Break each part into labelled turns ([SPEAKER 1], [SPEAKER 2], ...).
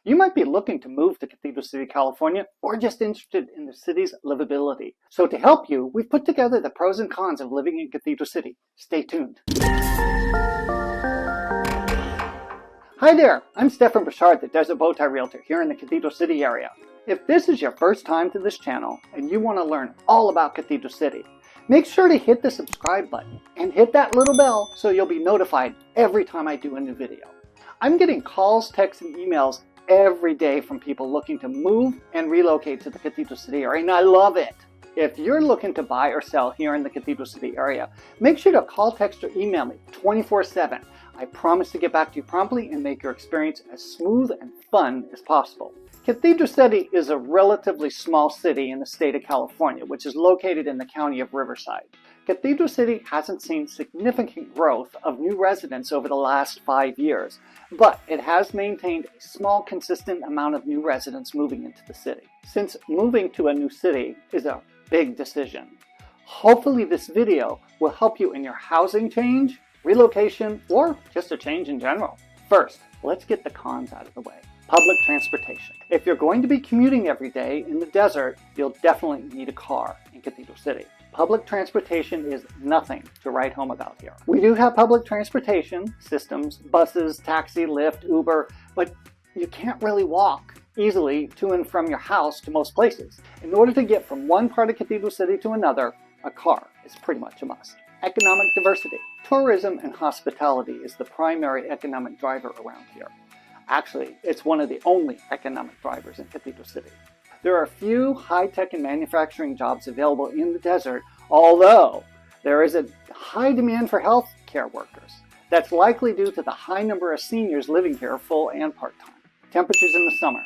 [SPEAKER 1] You might be looking to move to Cathedral City, California, or just interested in the city's livability. So to help you, we've put together the pros and cons of living in Cathedral City. Stay tuned. Hi there, I'm Stefan Burchard, the Desert Bowtie Realtor here in the Cathedral City area. If this is your first time to this channel and you want to learn all about Cathedral City, make sure to hit the subscribe button and hit that little bell so you'll be notified every time I do a new video. I'm getting calls, texts, and emails every day from people looking to move and relocate to the Cathedral City area, and I love it. If you're looking to buy or sell here in the Cathedral City area, make sure to call, text, or email me 24/7. I promise to get back to you promptly and make your experience as smooth and fun as possible. Cathedral City is a relatively small city in the state of California, which is located in the county of Riverside. Cathedral City hasn't seen significant growth of new residents over the last 5 years, but it has maintained a small, consistent amount of new residents moving into the city. Since moving to a new city is a big decision, hopefully this video will help you in your housing change, relocation, or just a change in general. First, let's get the cons out of the way. Public transportation. If you're going to be commuting every day in the desert, you'll definitely need a car in Cathedral City. Public transportation is nothing to write home about here. We do have public transportation systems, buses, taxi, Lyft, Uber, but you can't really walk easily to and from your house to most places. In order to get from one part of Cathedral City to another, a car is pretty much a must. Economic diversity. Tourism and hospitality is the primary economic driver around here. Actually, it's one of the only economic drivers in Cathedral City. There are a few high-tech and manufacturing jobs available in the desert, although there is a high demand for health care workers. That's likely due to the high number of seniors living here, full and part-time. Temperatures in the summer.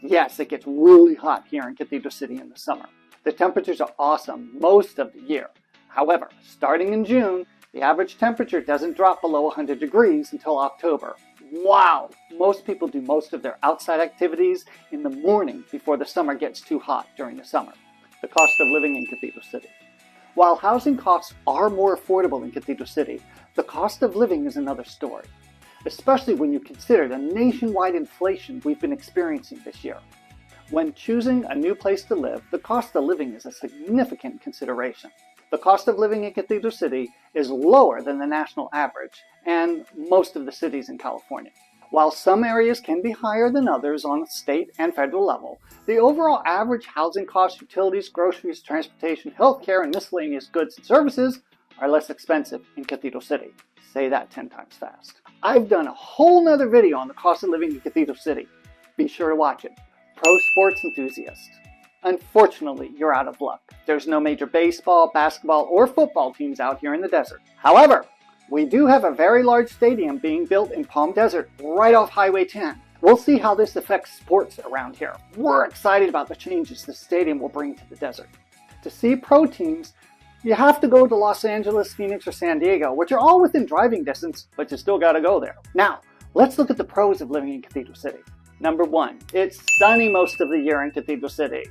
[SPEAKER 1] Yes, it gets really hot here in Cathedral City in the summer. The temperatures are awesome most of the year. However, starting in June, the average temperature doesn't drop below 100 degrees until October. Wow! Most people do most of their outside activities in the morning before the summer gets too hot during the summer. The cost of living in Cathedral City. While housing costs are more affordable in Cathedral City, the cost of living is another story, especially when you consider the nationwide inflation we've been experiencing this year. When choosing a new place to live, the cost of living is a significant consideration. The cost of living in Cathedral City is lower than the national average and most of the cities in California. While some areas can be higher than others on a state and federal level, the overall average housing costs, utilities, groceries, transportation, healthcare, and miscellaneous goods and services are less expensive in Cathedral City. Say that 10 times fast. I've done a whole nother video on the cost of living in Cathedral City. Be sure to watch it. Pro sports enthusiasts. Unfortunately, you're out of luck. There's no major baseball, basketball, or football teams out here in the desert. However, we do have a very large stadium being built in Palm Desert right off Highway 10. We'll see how this affects sports around here. We're excited about the changes the stadium will bring to the desert. To see pro teams, you have to go to Los Angeles, Phoenix, or San Diego, which are all within driving distance, but you still gotta go there. Now, let's look at the pros of living in Cathedral City. Number 1, it's sunny most of the year in Cathedral City.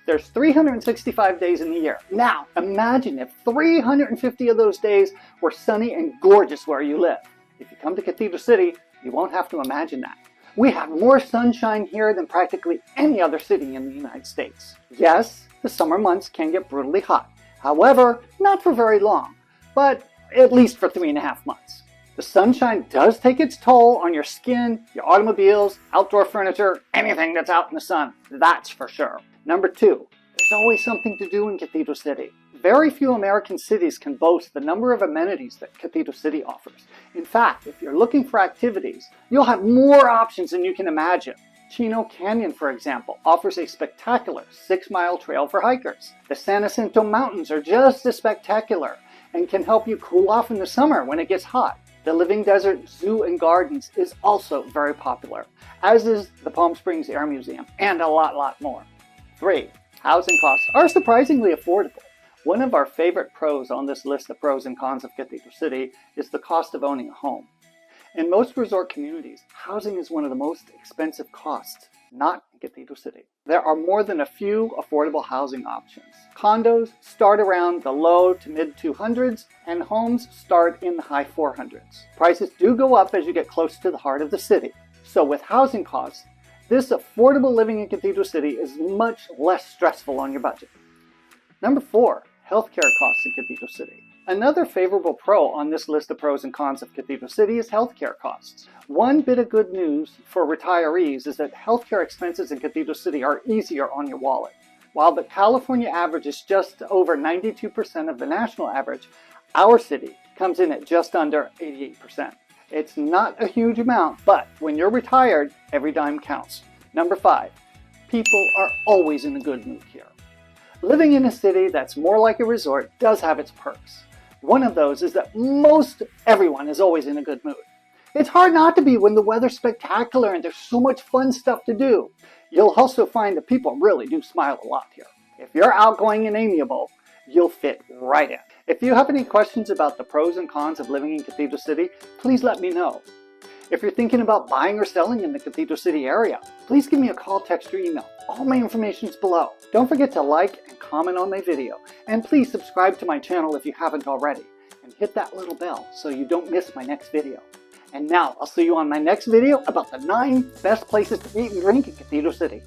[SPEAKER 1] There's 365 days in the year. Now, imagine if 350 of those days were sunny and gorgeous where you live. If you come to Cathedral City, you won't have to imagine that. We have more sunshine here than practically any other city in the United States. Yes, the summer months can get brutally hot. However, not for very long, but at least for 3.5 months. The sunshine does take its toll on your skin, your automobiles, outdoor furniture, anything that's out in the sun, that's for sure. Number 2, there's always something to do in Cathedral City. Very few American cities can boast the number of amenities that Cathedral City offers. In fact, if you're looking for activities, you'll have more options than you can imagine. Chino Canyon, for example, offers a spectacular 6-mile trail for hikers. The San Jacinto Mountains are just as spectacular and can help you cool off in the summer when it gets hot. The Living Desert Zoo and Gardens is also very popular, as is the Palm Springs Air Museum, and a lot more. 3, housing costs are surprisingly affordable. One of our favorite pros on this list of pros and cons of Cathedral City is the cost of owning a home. In most resort communities, housing is one of the most expensive costs, not in Cathedral City. There are more than a few affordable housing options. Condos start around the low to mid 200s, and homes start in the high 400s. Prices do go up as you get close to the heart of the city. So with housing costs, This affordable living in Cathedral City is much less stressful on your budget. Number 4, healthcare costs in Cathedral City. Another favorable pro on this list of pros and cons of Cathedral City is healthcare costs. One bit of good news for retirees is that healthcare expenses in Cathedral City are easier on your wallet. While the California average is just over 92% of the national average, our city comes in at just under 88%. It's not a huge amount, but when you're retired, every dime counts. Number 5, people are always in a good mood here. Living in a city that's more like a resort does have its perks. One of those is that most everyone is always in a good mood. It's hard not to be when the weather's spectacular and there's so much fun stuff to do. You'll also find that people really do smile a lot here. If you're outgoing and amiable, you'll fit right in. If you have any questions about the pros and cons of living in Cathedral City, please let me know. If you're thinking about buying or selling in the Cathedral City area, please give me a call, text, or email. All my information is below. Don't forget to like and comment on my video. And please subscribe to my channel if you haven't already. And hit that little bell so you don't miss my next video. And now I'll see you on my next video about the 9 best places to eat and drink in Cathedral City.